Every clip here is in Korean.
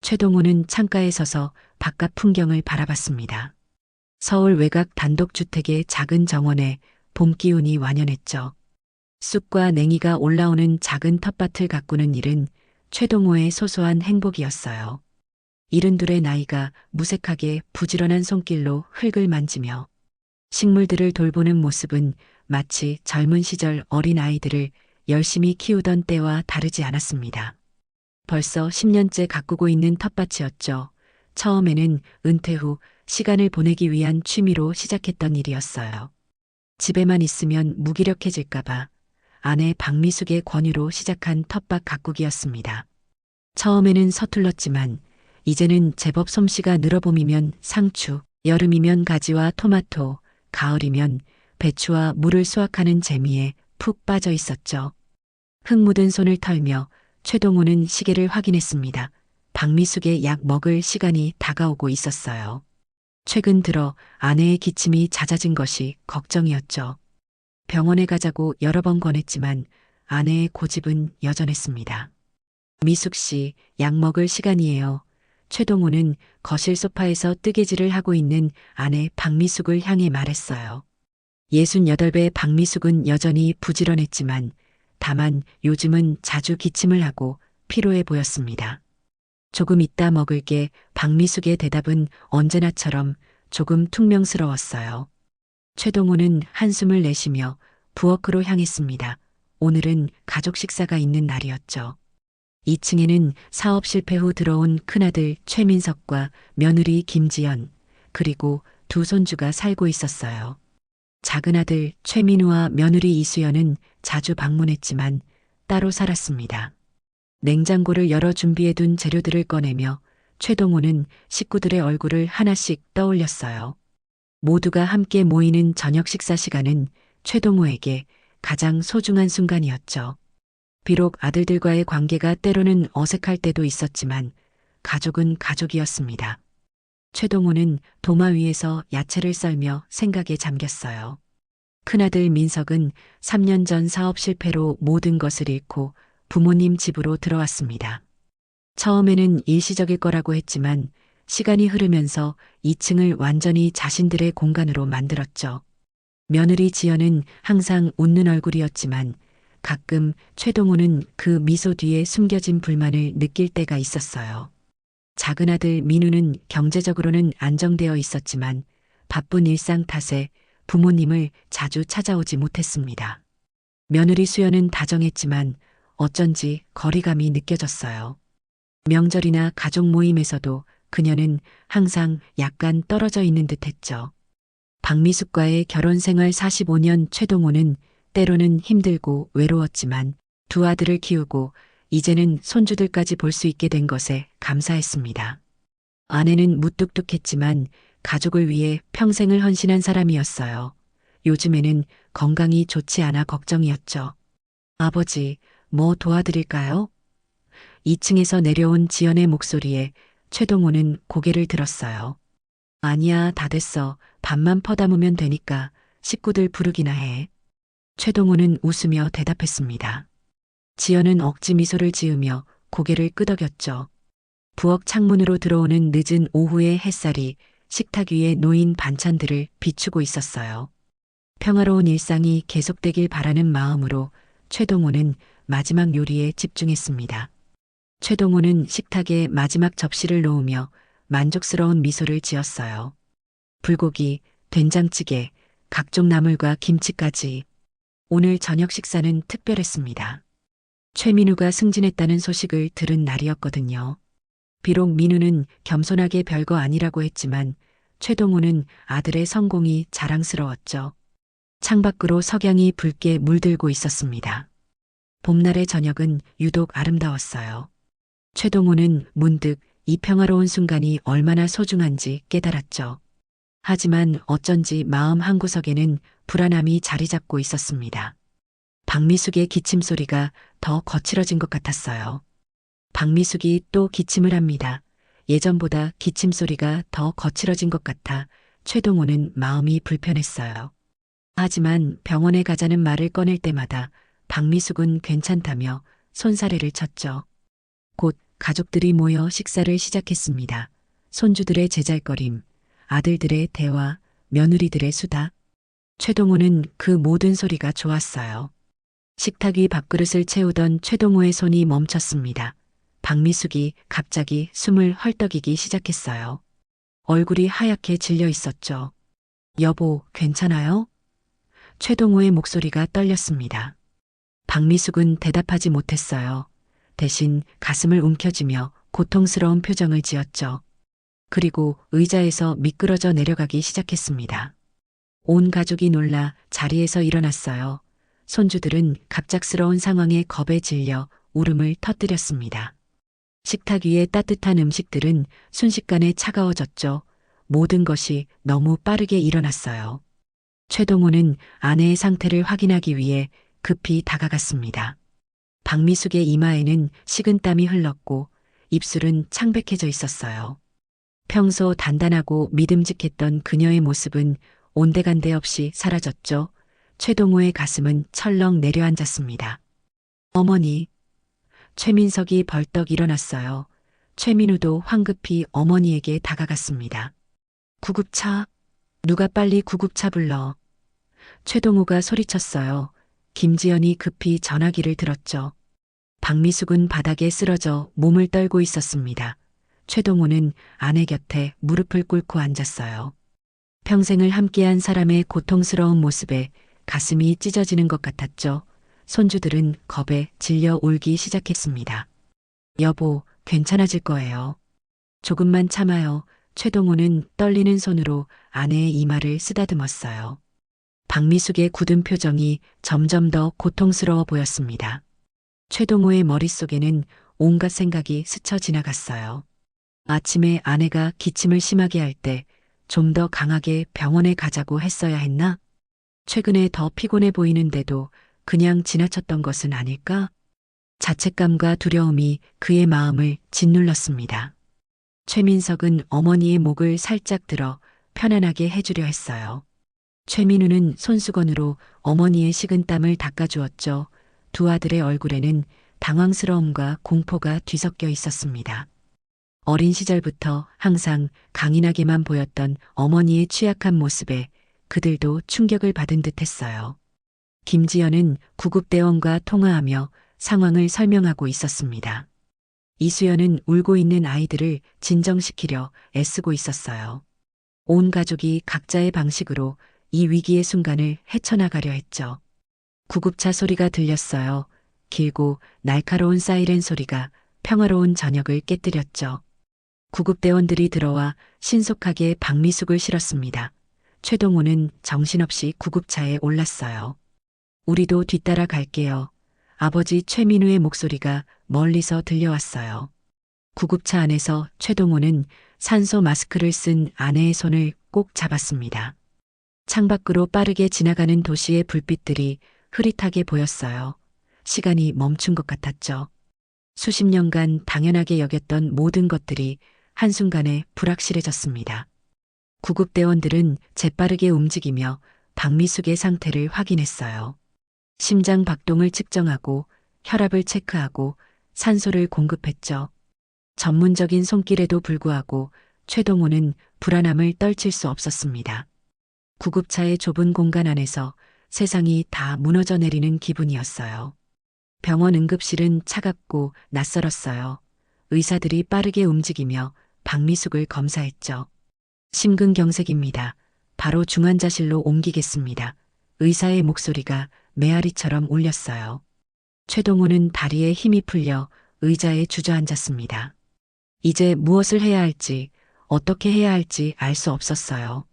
최동호는 창가에 서서 바깥 풍경을 바라봤습니다. 서울 외곽 단독주택의 작은 정원에 봄 기운이 완연했죠. 쑥과 냉이가 올라오는 작은 텃밭을 가꾸는 일은 최동호의 소소한 행복이었어요. 72의 나이가 무색하게 부지런한 손길로 흙을 만지며 식물들을 돌보는 모습은 마치 젊은 시절 어린 아이들을 열심히 키우던 때와 다르지 않았습니다. 벌써 10년째 가꾸고 있는 텃밭이었죠. 처음에는 은퇴 후 시간을 보내기 위한 취미로 시작했던 일이었어요. 집에만 있으면 무기력해질까봐 아내 박미숙의 권유로 시작한 텃밭 가꾸기였습니다. 처음에는 서툴렀지만 이제는 제법 솜씨가 늘어봄이면 상추, 여름이면 가지와 토마토, 가을이면 배추와 물을 수확하는 재미에 푹 빠져 있었죠. 흙 묻은 손을 털며 최동호는 시계를 확인했습니다. 박미숙의 약 먹을 시간이 다가오고 있었어요. 최근 들어 아내의 기침이 잦아진 것이 걱정이었죠. 병원에 가자고 여러 번 권했지만 아내의 고집은 여전했습니다. 미숙 씨, 약 먹을 시간이에요. 최동호는 거실 소파에서 뜨개질을 하고 있는 아내 박미숙을 향해 말했어요. 68배 박미숙은 여전히 부지런했지만 다만 요즘은 자주 기침을 하고 피로해 보였습니다. 조금 있다 먹을게. 박미숙의 대답은 언제나처럼 조금 퉁명스러웠어요. 최동호는 한숨을 내쉬며 부엌으로 향했습니다. 오늘은 가족 식사가 있는 날이었죠. 2층에는 사업 실패 후 들어온 큰아들 최민석과 며느리 김지연, 그리고 두 손주가 살고 있었어요. 작은 아들 최민우와 며느리 이수연은 자주 방문했지만 따로 살았습니다. 냉장고를 열어 준비해둔 재료들을 꺼내며 최동호는 식구들의 얼굴을 하나씩 떠올렸어요. 모두가 함께 모이는 저녁 식사 시간은 최동호에게 가장 소중한 순간이었죠. 비록 아들들과의 관계가 때로는 어색할 때도 있었지만 가족은 가족이었습니다. 최동호는 도마 위에서 야채를 썰며 생각에 잠겼어요. 큰아들 민석은 3년 전 사업 실패로 모든 것을 잃고 부모님 집으로 들어왔습니다. 처음에는 일시적일 거라고 했지만 시간이 흐르면서 2층을 완전히 자신들의 공간으로 만들었죠. 며느리 지연은 항상 웃는 얼굴이었지만 가끔 최동호는 그 미소 뒤에 숨겨진 불만을 느낄 때가 있었어요. 작은 아들 민우는 경제적으로는 안정되어 있었지만 바쁜 일상 탓에 부모님을 자주 찾아오지 못했습니다. 며느리 수연은 다정했지만 어쩐지 거리감이 느껴졌어요. 명절이나 가족 모임에서도 그녀는 항상 약간 떨어져 있는 듯 했죠. 박미숙과의 결혼 생활 45년 최동호는 때로는 힘들고 외로웠지만 두 아들을 키우고 이제는 손주들까지 볼 수 있게 된 것에 감사했습니다. 아내는 무뚝뚝했지만 가족을 위해 평생을 헌신한 사람이었어요. 요즘에는 건강이 좋지 않아 걱정이었죠. 아버지, 뭐 도와드릴까요? 2층에서 내려온 지연의 목소리에 최동호는 고개를 들었어요. 아니야, 다 됐어. 밥만 퍼담으면 되니까 식구들 부르기나 해. 최동호는 웃으며 대답했습니다. 지연은 억지 미소를 지으며 고개를 끄덕였죠. 부엌 창문으로 들어오는 늦은 오후의 햇살이 식탁 위에 놓인 반찬들을 비추고 있었어요. 평화로운 일상이 계속되길 바라는 마음으로 최동호는 마지막 요리에 집중했습니다. 최동호는 식탁에 마지막 접시를 놓으며 만족스러운 미소를 지었어요. 불고기, 된장찌개, 각종 나물과 김치까지. 오늘 저녁 식사는 특별했습니다. 최민우가 승진했다는 소식을 들은 날이었거든요. 비록 민우는 겸손하게 별거 아니라고 했지만 최동호는 아들의 성공이 자랑스러웠죠. 창밖으로 석양이 붉게 물들고 있었습니다. 봄날의 저녁은 유독 아름다웠어요. 최동호는 문득 이 평화로운 순간이 얼마나 소중한지 깨달았죠. 하지만 어쩐지 마음 한구석에는 불안함이 자리 잡고 있었습니다. 박미숙의 기침 소리가 더 거칠어진 것 같았어요. 박미숙이 또 기침을 합니다. 예전보다 기침 소리가 더 거칠어진 것 같아 최동호는 마음이 불편했어요. 하지만 병원에 가자는 말을 꺼낼 때마다 박미숙은 괜찮다며 손사래를 쳤죠. 곧 가족들이 모여 식사를 시작했습니다. 손주들의 제잘거림, 아들들의 대화, 며느리들의 수다. 최동호는 그 모든 소리가 좋았어요. 식탁 위 밥그릇을 채우던 최동호의 손이 멈췄습니다. 박미숙이 갑자기 숨을 헐떡이기 시작했어요. 얼굴이 하얗게 질려 있었죠. 여보, 괜찮아요? 최동호의 목소리가 떨렸습니다. 박미숙은 대답하지 못했어요. 대신 가슴을 움켜쥐며 고통스러운 표정을 지었죠. 그리고 의자에서 미끄러져 내려가기 시작했습니다. 온 가족이 놀라 자리에서 일어났어요. 손주들은 갑작스러운 상황에 겁에 질려 울음을 터뜨렸습니다. 식탁 위에 따뜻한 음식들은 순식간에 차가워졌죠. 모든 것이 너무 빠르게 일어났어요. 최동호는 아내의 상태를 확인하기 위해 급히 다가갔습니다. 박미숙의 이마에는 식은땀이 흘렀고 입술은 창백해져 있었어요. 평소 단단하고 믿음직했던 그녀의 모습은 온데간데 없이 사라졌죠. 최동호의 가슴은 철렁 내려앉았습니다. 어머니. 최민석이 벌떡 일어났어요. 최민우도 황급히 어머니에게 다가갔습니다. 구급차. 누가 빨리 구급차 불러. 최동호가 소리쳤어요. 김지연이 급히 전화기를 들었죠. 박미숙은 바닥에 쓰러져 몸을 떨고 있었습니다. 최동호는 아내 곁에 무릎을 꿇고 앉았어요. 평생을 함께한 사람의 고통스러운 모습에 가슴이 찢어지는 것 같았죠. 손주들은 겁에 질려 울기 시작했습니다. 여보, 괜찮아질 거예요. 조금만 참아요. 최동호는 떨리는 손으로 아내의 이마를 쓰다듬었어요. 박미숙의 굳은 표정이 점점 더 고통스러워 보였습니다. 최동호의 머릿속에는 온갖 생각이 스쳐 지나갔어요. 아침에 아내가 기침을 심하게 할 때 좀 더 강하게 병원에 가자고 했어야 했나? 최근에 더 피곤해 보이는데도 그냥 지나쳤던 것은 아닐까? 자책감과 두려움이 그의 마음을 짓눌렀습니다. 최민석은 어머니의 목을 살짝 들어 편안하게 해주려 했어요. 최민우는 손수건으로 어머니의 식은땀을 닦아주었죠. 두 아들의 얼굴에는 당황스러움과 공포가 뒤섞여 있었습니다. 어린 시절부터 항상 강인하게만 보였던 어머니의 취약한 모습에 그들도 충격을 받은 듯 했어요. 김지연은 구급대원과 통화하며 상황을 설명하고 있었습니다. 이수연은 울고 있는 아이들을 진정시키려 애쓰고 있었어요. 온 가족이 각자의 방식으로 이 위기의 순간을 헤쳐나가려 했죠. 구급차 소리가 들렸어요. 길고 날카로운 사이렌 소리가 평화로운 저녁을 깨뜨렸죠. 구급대원들이 들어와 신속하게 박미숙을 실었습니다. 최동호는 정신없이 구급차에 올랐어요. 우리도 뒤따라 갈게요. 아버지 최민우의 목소리가 멀리서 들려왔어요. 구급차 안에서 최동호는 산소 마스크를 쓴 아내의 손을 꼭 잡았습니다. 창밖으로 빠르게 지나가는 도시의 불빛들이 흐릿하게 보였어요. 시간이 멈춘 것 같았죠. 수십 년간 당연하게 여겼던 모든 것들이 한순간에 불확실해졌습니다. 구급대원들은 재빠르게 움직이며 박미숙의 상태를 확인했어요. 심장 박동을 측정하고 혈압을 체크하고 산소를 공급했죠. 전문적인 손길에도 불구하고 최동호는 불안함을 떨칠 수 없었습니다. 구급차의 좁은 공간 안에서 세상이 다 무너져 내리는 기분이었어요. 병원 응급실은 차갑고 낯설었어요. 의사들이 빠르게 움직이며 박미숙을 검사했죠. 심근경색입니다. 바로 중환자실로 옮기겠습니다. 의사의 목소리가 메아리처럼 울렸어요. 최동호는 다리에 힘이 풀려 의자에 주저앉았습니다. 이제 무엇을 해야 할지, 어떻게 해야 할지 알 수 없었어요.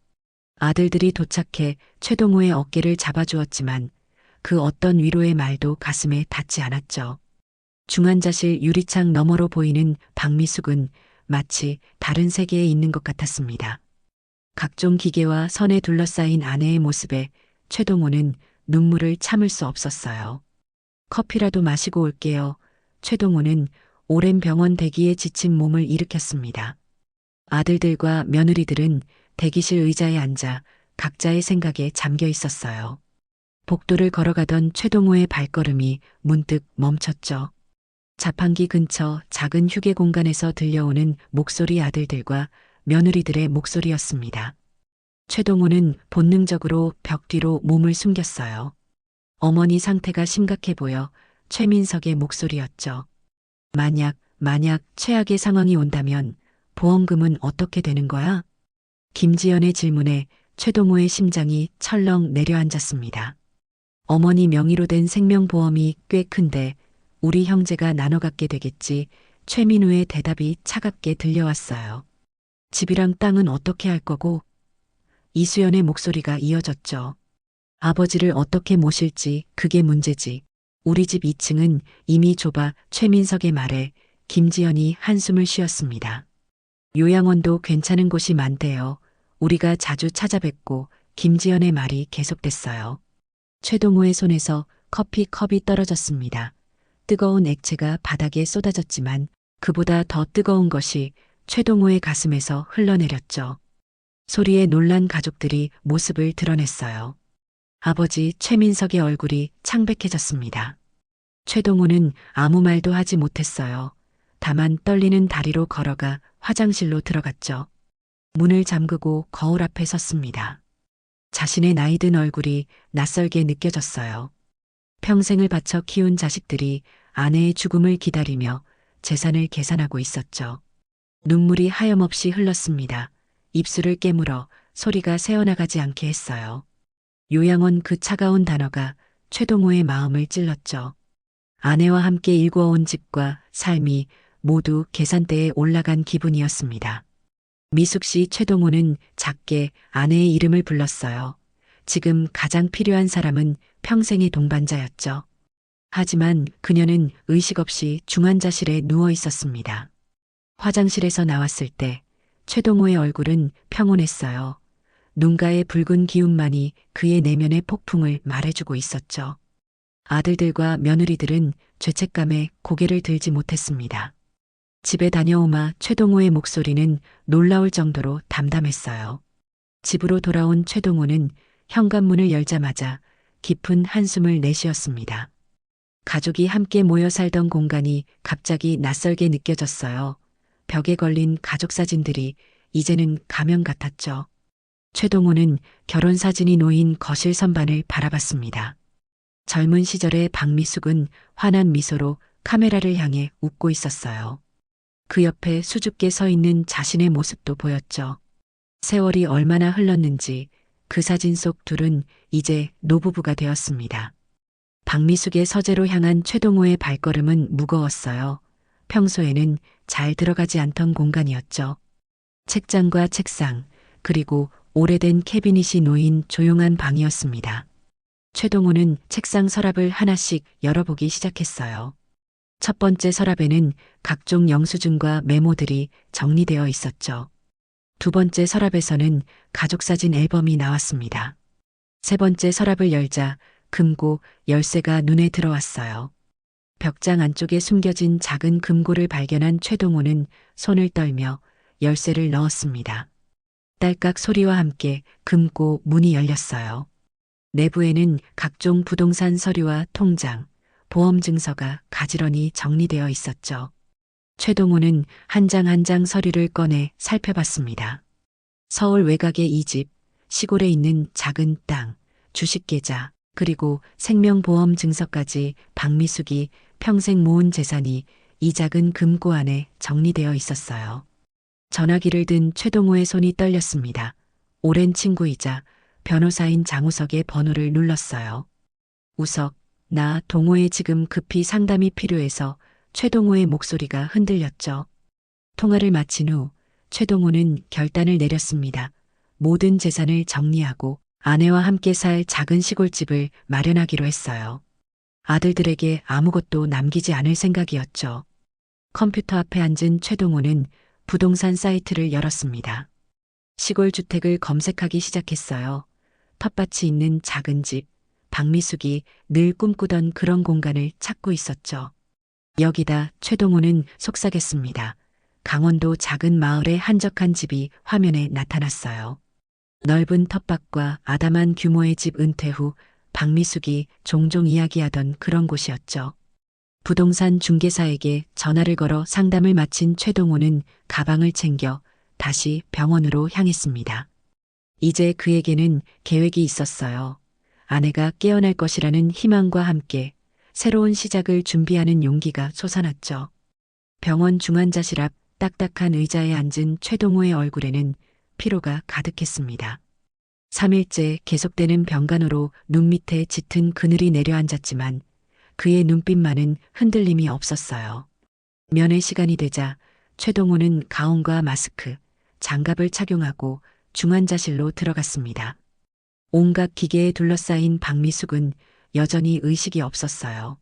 아들들이 도착해 최동호의 어깨를 잡아주었지만 그 어떤 위로의 말도 가슴에 닿지 않았죠. 중환자실 유리창 너머로 보이는 박미숙은 마치 다른 세계에 있는 것 같았습니다. 각종 기계와 선에 둘러싸인 아내의 모습에 최동호는 눈물을 참을 수 없었어요. 커피라도 마시고 올게요. 최동호는 오랜 병원 대기에 지친 몸을 일으켰습니다. 아들들과 며느리들은 대기실 의자에 앉아 각자의 생각에 잠겨 있었어요. 복도를 걸어가던 최동호의 발걸음이 문득 멈췄죠. 자판기 근처 작은 휴게 공간에서 들려오는 목소리 아들들과 며느리들의 목소리였습니다. 최동호는 본능적으로 벽 뒤로 몸을 숨겼어요. 어머니 상태가 심각해 보여 최민석의 목소리였죠. 만약 최악의 상황이 온다면 보험금은 어떻게 되는 거야? 김지연의 질문에 최동호의 심장이 철렁 내려앉았습니다. 어머니 명의로 된 생명보험이 꽤 큰데 우리 형제가 나눠 갖게 되겠지. 최민우의 대답이 차갑게 들려왔어요. 집이랑 땅은 어떻게 할 거고? 이수연의 목소리가 이어졌죠. 아버지를 어떻게 모실지 그게 문제지. 우리 집 2층은 이미 좁아. 최민석의 말에 김지연이 한숨을 쉬었습니다. 요양원도 괜찮은 곳이 많대요. 우리가 자주 찾아뵙고. 김지연의 말이 계속됐어요. 최동호의 손에서 커피 컵이 떨어졌습니다. 뜨거운 액체가 바닥에 쏟아졌지만 그보다 더 뜨거운 것이 최동호의 가슴에서 흘러내렸죠. 소리에 놀란 가족들이 모습을 드러냈어요. 아버지 최민석의 얼굴이 창백해졌습니다. 최동호는 아무 말도 하지 못했어요. 다만 떨리는 다리로 걸어가 화장실로 들어갔죠. 문을 잠그고 거울 앞에 섰습니다. 자신의 나이든 얼굴이 낯설게 느껴졌어요. 평생을 바쳐 키운 자식들이 아내의 죽음을 기다리며 재산을 계산하고 있었죠. 눈물이 하염없이 흘렀습니다. 입술을 깨물어 소리가 새어나가지 않게 했어요. 요양원 그 차가운 단어가 최동호의 마음을 찔렀죠. 아내와 함께 일구어온 집과 삶이 모두 계산대에 올라간 기분이었습니다. 미숙 씨 최동호는 작게 아내의 이름을 불렀어요. 지금 가장 필요한 사람은 평생의 동반자였죠. 하지만 그녀는 의식 없이 중환자실에 누워 있었습니다. 화장실에서 나왔을 때 최동호의 얼굴은 평온했어요. 눈가의 붉은 기운만이 그의 내면의 폭풍을 말해주고 있었죠. 아들들과 며느리들은 죄책감에 고개를 들지 못했습니다. 집에 다녀오마 최동호의 목소리는 놀라울 정도로 담담했어요. 집으로 돌아온 최동호는 현관문을 열자마자 깊은 한숨을 내쉬었습니다. 가족이 함께 모여 살던 공간이 갑자기 낯설게 느껴졌어요. 벽에 걸린 가족 사진들이 이제는 가면 같았죠. 최동호는 결혼 사진이 놓인 거실 선반을 바라봤습니다. 젊은 시절의 박미숙은 환한 미소로 카메라를 향해 웃고 있었어요. 그 옆에 수줍게 서 있는 자신의 모습도 보였죠. 세월이 얼마나 흘렀는지 그 사진 속 둘은 이제 노부부가 되었습니다. 박미숙의 서재로 향한 최동호의 발걸음은 무거웠어요. 평소에는 잘 들어가지 않던 공간이었죠. 책장과 책상, 그리고 오래된 캐비닛이 놓인 조용한 방이었습니다. 최동호는 책상 서랍을 하나씩 열어보기 시작했어요. 첫 번째 서랍에는 각종 영수증과 메모들이 정리되어 있었죠. 두 번째 서랍에서는 가족사진 앨범이 나왔습니다. 세 번째 서랍을 열자 금고 열쇠가 눈에 들어왔어요. 벽장 안쪽에 숨겨진 작은 금고를 발견한 최동호는 손을 떨며 열쇠를 넣었습니다. 딸깍 소리와 함께 금고 문이 열렸어요. 내부에는 각종 부동산 서류와 통장, 보험 증서가 가지런히 정리되어 있었죠. 최동호는 한 장 한 장 서류를 꺼내 살펴봤습니다. 서울 외곽의 이 집, 시골에 있는 작은 땅, 주식계좌, 그리고 생명보험 증서까지 박미숙이 평생 모은 재산이 이 작은 금고 안에 정리되어 있었어요. 전화기를 든 최동호의 손이 떨렸습니다. 오랜 친구이자 변호사인 장우석의 번호를 눌렀어요. 우석, 나 동호회 지금 급히 상담이 필요해서. 최동호의 목소리가 흔들렸죠. 통화를 마친 후 최동호는 결단을 내렸습니다. 모든 재산을 정리하고 아내와 함께 살 작은 시골집을 마련하기로 했어요. 아들들에게 아무것도 남기지 않을 생각이었죠. 컴퓨터 앞에 앉은 최동호는 부동산 사이트를 열었습니다. 시골 주택을 검색하기 시작했어요. 텃밭이 있는 작은 집, 박미숙이 늘 꿈꾸던 그런 공간을 찾고 있었죠. 여기다. 최동호는 속삭였습니다. 강원도 작은 마을의 한적한 집이 화면에 나타났어요. 넓은 텃밭과 아담한 규모의 집. 은퇴 후 박미숙이 종종 이야기하던 그런 곳이었죠. 부동산 중개사에게 전화를 걸어 상담을 마친 최동호는 가방을 챙겨 다시 병원으로 향했습니다. 이제 그에게는 계획이 있었어요. 아내가 깨어날 것이라는 희망과 함께 새로운 시작을 준비하는 용기가 솟아났죠. 병원 중환자실 앞 딱딱한 의자에 앉은 최동호의 얼굴에는 피로가 가득했습니다. 3일째 계속되는 병간호로 눈 밑에 짙은 그늘이 내려앉았지만 그의 눈빛만은 흔들림이 없었어요. 면회 시간이 되자 최동호는 가운과 마스크, 장갑을 착용하고 중환자실로 들어갔습니다. 온갖 기계에 둘러싸인 박미숙은 여전히 의식이 없었어요.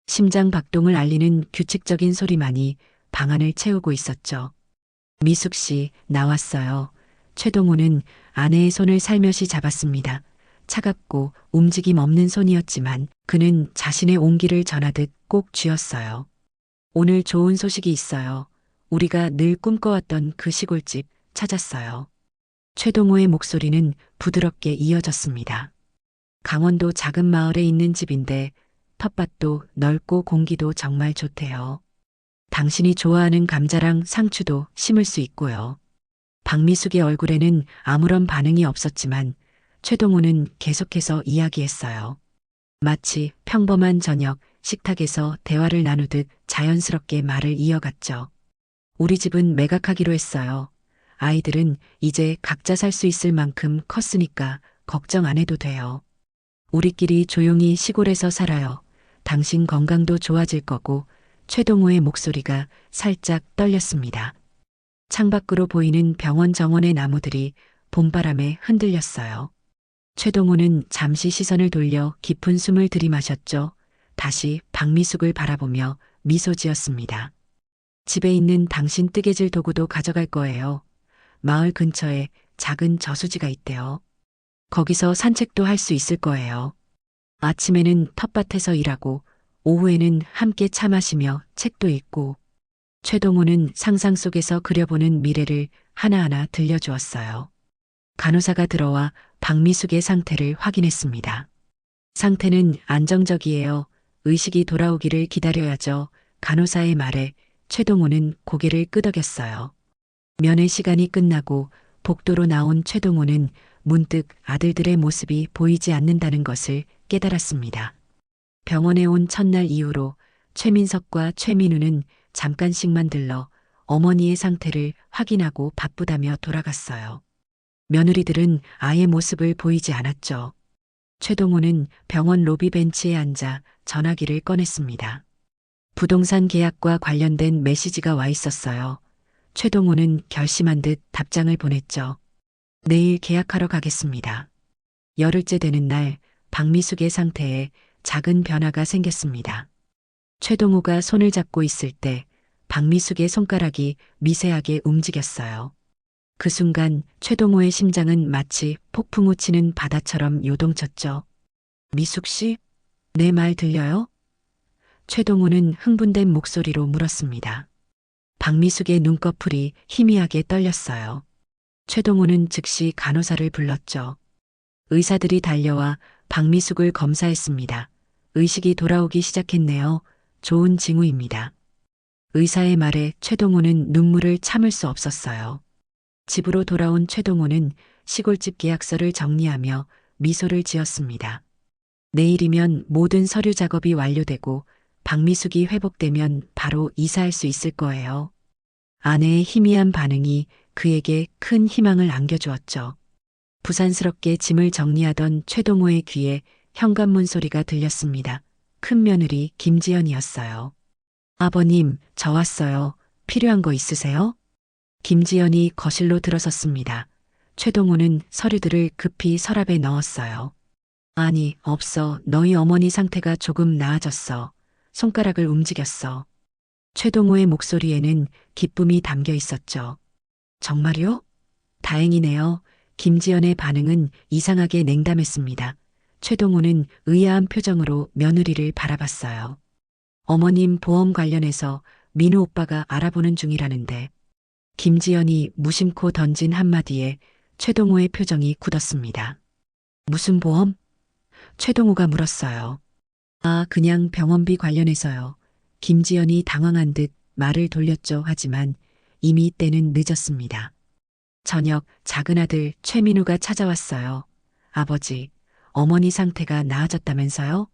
심장 박동을 알리는 규칙적인 소리만이 방안을 채우고 있었죠. 미숙 씨, 나왔어요. 최동호는 아내의 손을 살며시 잡았습니다. 차갑고 움직임 없는 손이었지만 그는 자신의 온기를 전하듯 꼭 쥐었어요. 오늘 좋은 소식이 있어요. 우리가 늘 꿈꿔왔던 그 시골집 찾았어요. 최동호의 목소리는 부드럽게 이어졌습니다. 강원도 작은 마을에 있는 집인데 텃밭도 넓고 공기도 정말 좋대요. 당신이 좋아하는 감자랑 상추도 심을 수 있고요. 박미숙의 얼굴에는 아무런 반응이 없었지만 최동호는 계속해서 이야기했어요. 마치 평범한 저녁 식탁에서 대화를 나누듯 자연스럽게 말을 이어갔죠. 우리 집은 매각하기로 했어요. 아이들은 이제 각자 살 수 있을 만큼 컸으니까 걱정 안 해도 돼요. 우리끼리 조용히 시골에서 살아요. 당신 건강도 좋아질 거고. 최동호의 목소리가 살짝 떨렸습니다. 창밖으로 보이는 병원 정원의 나무들이 봄바람에 흔들렸어요. 최동호는 잠시 시선을 돌려 깊은 숨을 들이마셨죠. 다시 박미숙을 바라보며 미소 지었습니다. 집에 있는 당신 뜨개질 도구도 가져갈 거예요. 마을 근처에 작은 저수지가 있대요. 거기서 산책도 할 수 있을 거예요. 아침에는 텃밭에서 일하고 오후에는 함께 차 마시며 책도 읽고. 최동호는 상상 속에서 그려보는 미래를 하나하나 들려주었어요. 간호사가 들어와 박미숙의 상태를 확인했습니다. 상태는 안정적이에요. 의식이 돌아오기를 기다려야죠. 간호사의 말에 최동호는 고개를 끄덕였어요. 면회 시간이 끝나고 복도로 나온 최동호는 문득 아들들의 모습이 보이지 않는다는 것을 깨달았습니다. 병원에 온 첫날 이후로 최민석과 최민우는 잠깐씩만 들러 어머니의 상태를 확인하고 바쁘다며 돌아갔어요. 며느리들은 아예 모습을 보이지 않았죠. 최동호는 병원 로비 벤치에 앉아 전화기를 꺼냈습니다. 부동산 계약과 관련된 메시지가 와 있었어요. 최동호는 결심한 듯 답장을 보냈죠. 내일 계약하러 가겠습니다. 열흘째 되는 날 박미숙의 상태에 작은 변화가 생겼습니다. 최동호가 손을 잡고 있을 때 박미숙의 손가락이 미세하게 움직였어요. 그 순간 최동호의 심장은 마치 폭풍우 치는 바다처럼 요동쳤죠. 미숙 씨, 내 말 들려요? 최동호는 흥분된 목소리로 물었습니다. 박미숙의 눈꺼풀이 희미하게 떨렸어요. 최동호는 즉시 간호사를 불렀죠. 의사들이 달려와 박미숙을 검사했습니다. 의식이 돌아오기 시작했네요. 좋은 징후입니다. 의사의 말에 최동호는 눈물을 참을 수 없었어요. 집으로 돌아온 최동호는 시골집 계약서를 정리하며 미소를 지었습니다. 내일이면 모든 서류 작업이 완료되고 박미숙이 회복되면 바로 이사할 수 있을 거예요. 아내의 희미한 반응이 그에게 큰 희망을 안겨주었죠. 부산스럽게 짐을 정리하던 최동호의 귀에 현관문 소리가 들렸습니다. 큰 며느리 김지연이었어요. 아버님, 저 왔어요. 필요한 거 있으세요? 김지연이 거실로 들어섰습니다. 최동호는 서류들을 급히 서랍에 넣었어요. 아니, 없어. 너희 어머니 상태가 조금 나아졌어. 손가락을 움직였어. 최동호의 목소리에는 기쁨이 담겨 있었죠. 정말요? 다행이네요. 김지연의 반응은 이상하게 냉담했습니다. 최동호는 의아한 표정으로 며느리를 바라봤어요. 어머님 보험 관련해서 민우 오빠가 알아보는 중이라는데. 김지연이 무심코 던진 한마디에 최동호의 표정이 굳었습니다. 무슨 보험? 최동호가 물었어요. 아, 그냥 병원비 관련해서요. 김지연이 당황한 듯 말을 돌렸죠. 하지만 이미 때는 늦었습니다. 저녁 작은 아들 최민우가 찾아왔어요. 아버지, 어머니 상태가 나아졌다면서요?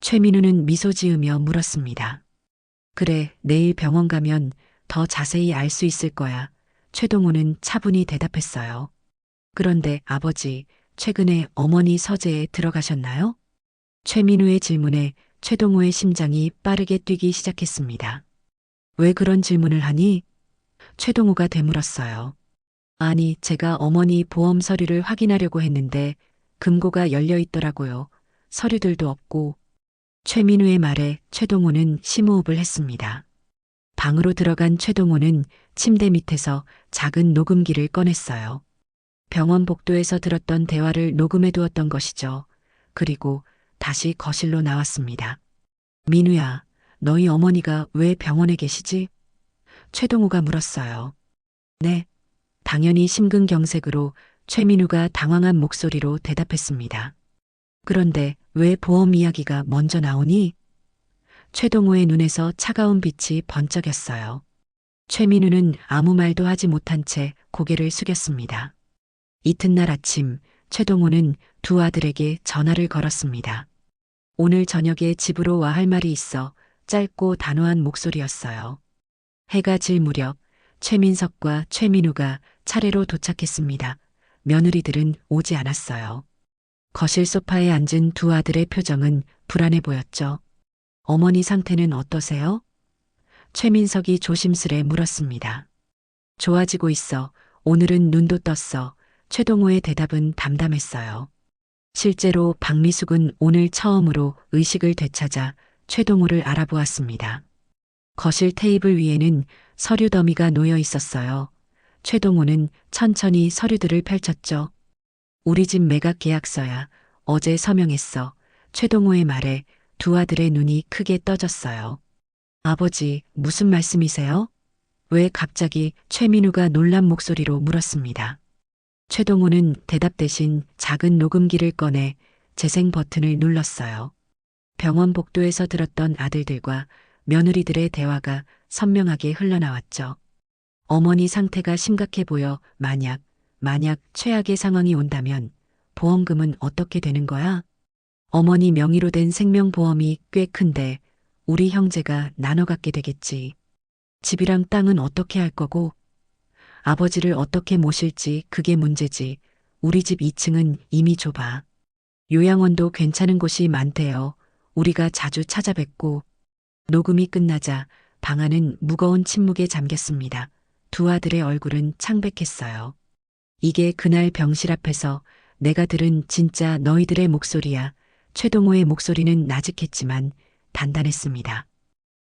최민우는 미소 지으며 물었습니다. 그래, 내일 병원 가면 더 자세히 알 수 있을 거야. 최동호는 차분히 대답했어요. 그런데 아버지, 최근에 어머니 서재에 들어가셨나요? 최민우의 질문에 최동호의 심장이 빠르게 뛰기 시작했습니다. 왜 그런 질문을 하니? 최동호가 되물었어요. 아니, 제가 어머니 보험 서류를 확인하려고 했는데 금고가 열려 있더라고요. 서류들도 없고. 최민우의 말에 최동호는 심호흡을 했습니다. 방으로 들어간 최동호는 침대 밑에서 작은 녹음기를 꺼냈어요. 병원 복도에서 들었던 대화를 녹음해 두었던 것이죠. 그리고 다시 거실로 나왔습니다. 민우야, 너희 어머니가 왜 병원에 계시지? 최동호가 물었어요. 네. 당연히 심근경색으로 최민우가 당황한 목소리로 대답했습니다. 그런데 왜 보험 이야기가 먼저 나오니? 최동호의 눈에서 차가운 빛이 번쩍였어요. 최민우는 아무 말도 하지 못한 채 고개를 숙였습니다. 이튿날 아침, 최동호는 두 아들에게 전화를 걸었습니다. 오늘 저녁에 집으로 와 할 말이 있어. 짧고 단호한 목소리였어요. 해가 질 무렵 최민석과 최민우가 차례로 도착했습니다. 며느리들은 오지 않았어요. 거실 소파에 앉은 두 아들의 표정은 불안해 보였죠. 어머니 상태는 어떠세요? 최민석이 조심스레 물었습니다. 좋아지고 있어. 오늘은 눈도 떴어. 최동호의 대답은 담담했어요. 실제로 박미숙은 오늘 처음으로 의식을 되찾아 최동호를 알아보았습니다. 거실 테이블 위에는 서류 더미가 놓여 있었어요. 최동호는 천천히 서류들을 펼쳤죠. 우리 집 매각 계약서야. 어제 서명했어. 최동호의 말에 두 아들의 눈이 크게 떠졌어요. 아버지, 무슨 말씀이세요? 왜 갑자기? 최민우가 놀란 목소리로 물었습니다. 최동호는 대답 대신 작은 녹음기를 꺼내 재생 버튼을 눌렀어요. 병원 복도에서 들었던 아들들과 며느리들의 대화가 선명하게 흘러나왔죠. 어머니 상태가 심각해 보여. 만약 최악의 상황이 온다면 보험금은 어떻게 되는 거야? 어머니 명의로 된 생명보험이 꽤 큰데 우리 형제가 나눠 갖게 되겠지. 집이랑 땅은 어떻게 할 거고? 아버지를 어떻게 모실지 그게 문제지. 우리 집 2층은 이미 좁아. 요양원도 괜찮은 곳이 많대요. 우리가 자주 찾아뵙고. 녹음이 끝나자 방 안은 무거운 침묵에 잠겼습니다. 두 아들의 얼굴은 창백했어요. 이게 그날 병실 앞에서 내가 들은 진짜 너희들의 목소리야. 최동호의 목소리는 나직했지만 단단했습니다.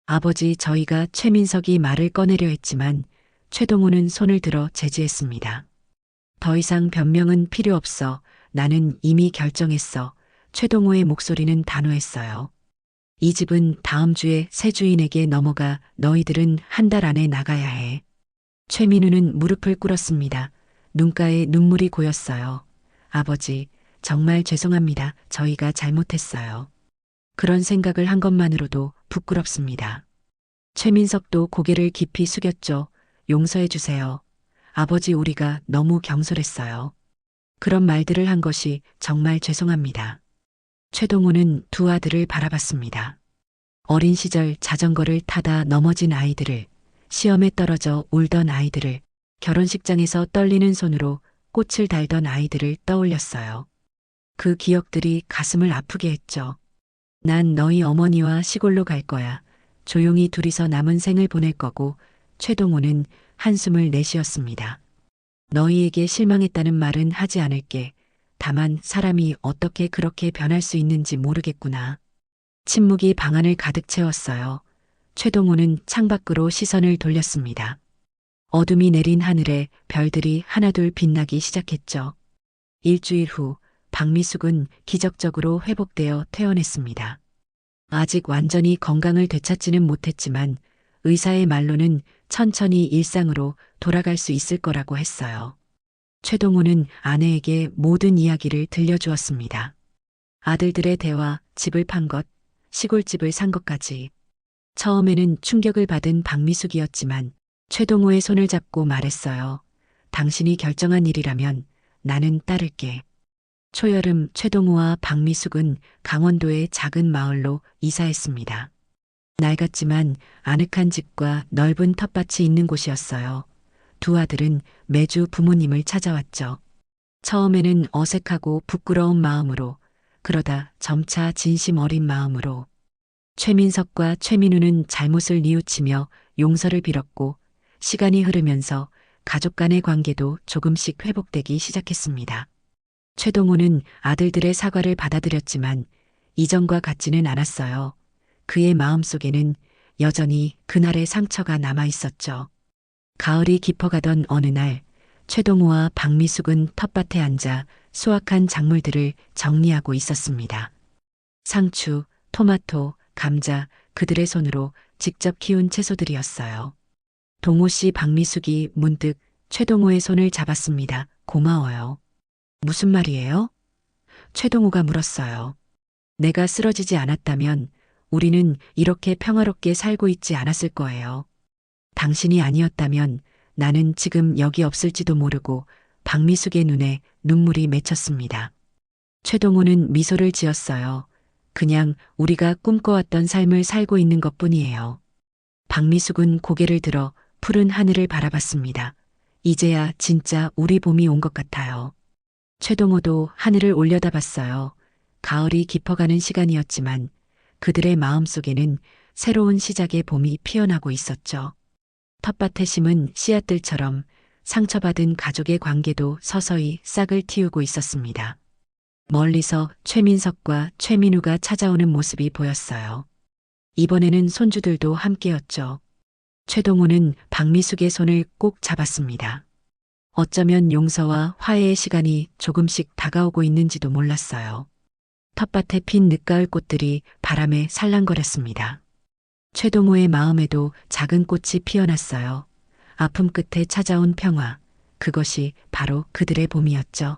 아버지, 저희가 최민석이 말을 꺼내려 했지만 최동호는 손을 들어 제지했습니다. 더 이상 변명은 필요 없어. 나는 이미 결정했어. 최동호의 목소리는 단호했어요. 이 집은 다음 주에 새 주인에게 넘어가. 너희들은 한 달 안에 나가야 해. 최민우는 무릎을 꿇었습니다. 눈가에 눈물이 고였어요. 아버지, 정말 죄송합니다. 저희가 잘못했어요. 그런 생각을 한 것만으로도 부끄럽습니다. 최민석도 고개를 깊이 숙였죠. 용서해 주세요. 아버지, 우리가 너무 경솔했어요. 그런 말들을 한 것이 정말 죄송합니다. 최동호는 두 아들을 바라봤습니다. 어린 시절 자전거를 타다 넘어진 아이들을, 시험에 떨어져 울던 아이들을, 결혼식장에서 떨리는 손으로 꽃을 달던 아이들을 떠올렸어요. 그 기억들이 가슴을 아프게 했죠. 난 너희 어머니와 시골로 갈 거야. 조용히 둘이서 남은 생을 보낼 거고. 최동호는 한숨을 내쉬었습니다. 너희에게 실망했다는 말은 하지 않을게. 다만 사람이 어떻게 그렇게 변할 수 있는지 모르겠구나. 침묵이 방 안을 가득 채웠어요. 최동호는 창밖으로 시선을 돌렸습니다. 어둠이 내린 하늘에 별들이 하나둘 빛나기 시작했죠. 일주일 후 박미숙은 기적적으로 회복되어 퇴원했습니다. 아직 완전히 건강을 되찾지는 못했지만 의사의 말로는 천천히 일상으로 돌아갈 수 있을 거라고 했어요. 최동호는 아내에게 모든 이야기를 들려주었습니다. 아들들의 대화, 집을 판 것, 시골집을 산 것까지. 처음에는 충격을 받은 박미숙이었지만 최동호의 손을 잡고 말했어요. 당신이 결정한 일이라면 나는 따를게. 초여름 최동호와 박미숙은 강원도의 작은 마을로 이사했습니다. 낡았지만 아늑한 집과 넓은 텃밭이 있는 곳이었어요. 두 아들은 매주 부모님을 찾아왔죠. 처음에는 어색하고 부끄러운 마음으로, 그러다 점차 진심 어린 마음으로. 최민석과 최민우는 잘못을 뉘우치며 용서를 빌었고, 시간이 흐르면서 가족 간의 관계도 조금씩 회복되기 시작했습니다. 최동호는 아들들의 사과를 받아들였지만 이전과 같지는 않았어요. 그의 마음속에는 여전히 그날의 상처가 남아 있었죠. 가을이 깊어가던 어느 날, 최동호와 박미숙은 텃밭에 앉아 수확한 작물들을 정리하고 있었습니다. 상추, 토마토, 감자, 그들의 손으로 직접 키운 채소들이었어요. 동호 씨 박미숙이 문득 최동호의 손을 잡았습니다. 고마워요. 무슨 말이에요? 최동호가 물었어요. 내가 쓰러지지 않았다면 우리는 이렇게 평화롭게 살고 있지 않았을 거예요. 당신이 아니었다면 나는 지금 여기 없을지도 모르고. 박미숙의 눈에 눈물이 맺혔습니다. 최동호는 미소를 지었어요. 그냥 우리가 꿈꿔왔던 삶을 살고 있는 것뿐이에요. 박미숙은 고개를 들어 푸른 하늘을 바라봤습니다. 이제야 진짜 우리 봄이 온 것 같아요. 최동호도 하늘을 올려다봤어요. 가을이 깊어가는 시간이었지만 그들의 마음속에는 새로운 시작의 봄이 피어나고 있었죠. 텃밭에 심은 씨앗들처럼 상처받은 가족의 관계도 서서히 싹을 틔우고 있었습니다. 멀리서 최민석과 최민우가 찾아오는 모습이 보였어요. 이번에는 손주들도 함께였죠. 최동호는 박미숙의 손을 꼭 잡았습니다. 어쩌면 용서와 화해의 시간이 조금씩 다가오고 있는지도 몰랐어요. 텃밭에 핀 늦가을 꽃들이 바람에 살랑거렸습니다. 최동호의 마음에도 작은 꽃이 피어났어요. 아픔 끝에 찾아온 평화, 그것이 바로 그들의 봄이었죠.